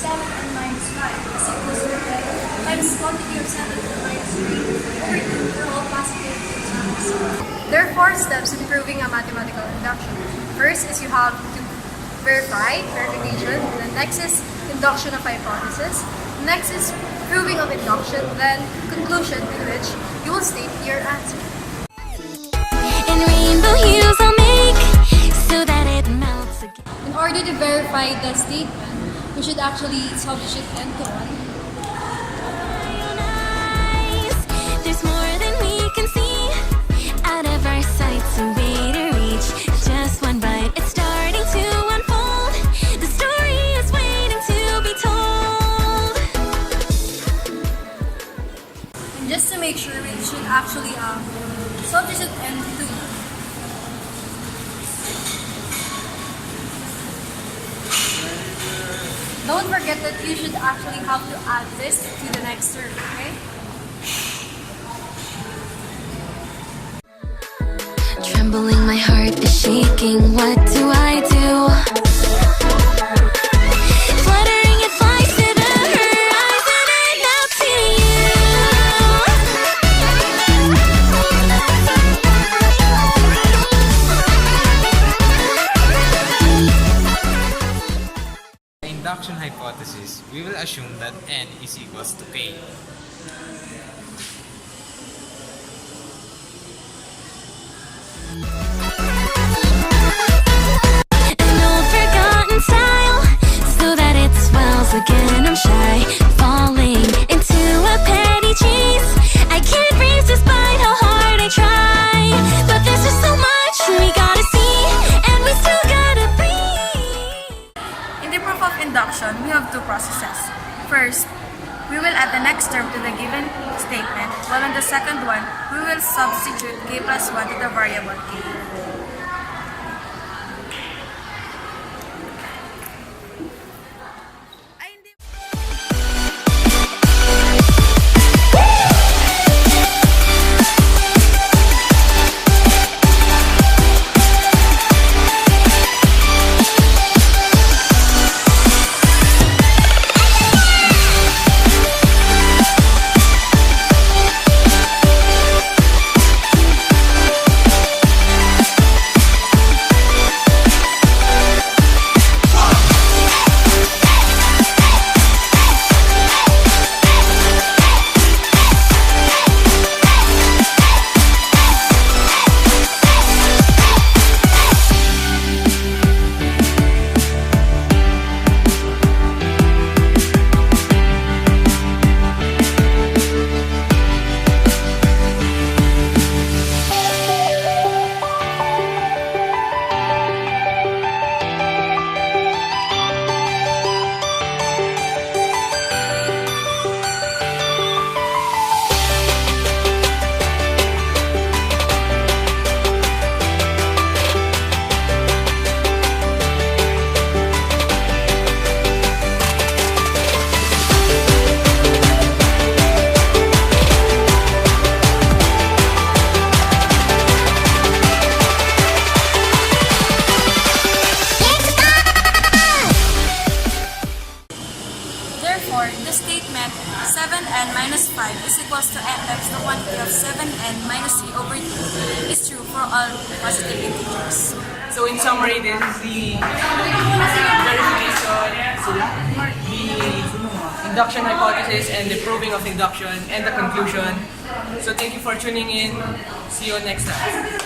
7n minus 5 is equals to 10 times quantity of 7n minus 3 over 2 for all positive numbers. There are 4 steps in proving a mathematical induction. First is you have to verification, then next is induction of hypothesis, next is proving of induction, then conclusion, in which you will state your answer. And rainbow hues I'll make so that it melts again. In order to verify the statement, we should actually substitute n to 1. There's more than we can see out of our sights, a way to reach just one bite. It's starting to unfold. The story is waiting to be told. And just to make sure, we should actually substitute n to 2. Don't forget that you should actually have to add this to the next term, okay? Trembling, my heart is shaking. What do I do? Fluttering, it flies to the horizon and now to you. Induction hypothesis, we will assume that n is equals to k. An old forgotten style, so that it swells again. I'm shy, falling into a petty chase. I can't resist despite how hard I try. But there's just so much we gotta see, and we still gotta breathe. In the proof of induction, we have 2 processes. First, we will add the next term to the given statement, while on the second one, we will substitute k plus 1 to the variable k. Therefore, the statement 7n minus 5 is equals to n times the quantity of 7n minus 3 over 2 is true for all positive integers. So in summary, this is the verification, the induction hypothesis, and the proving of induction, and the conclusion. So thank you for tuning in. See you next time.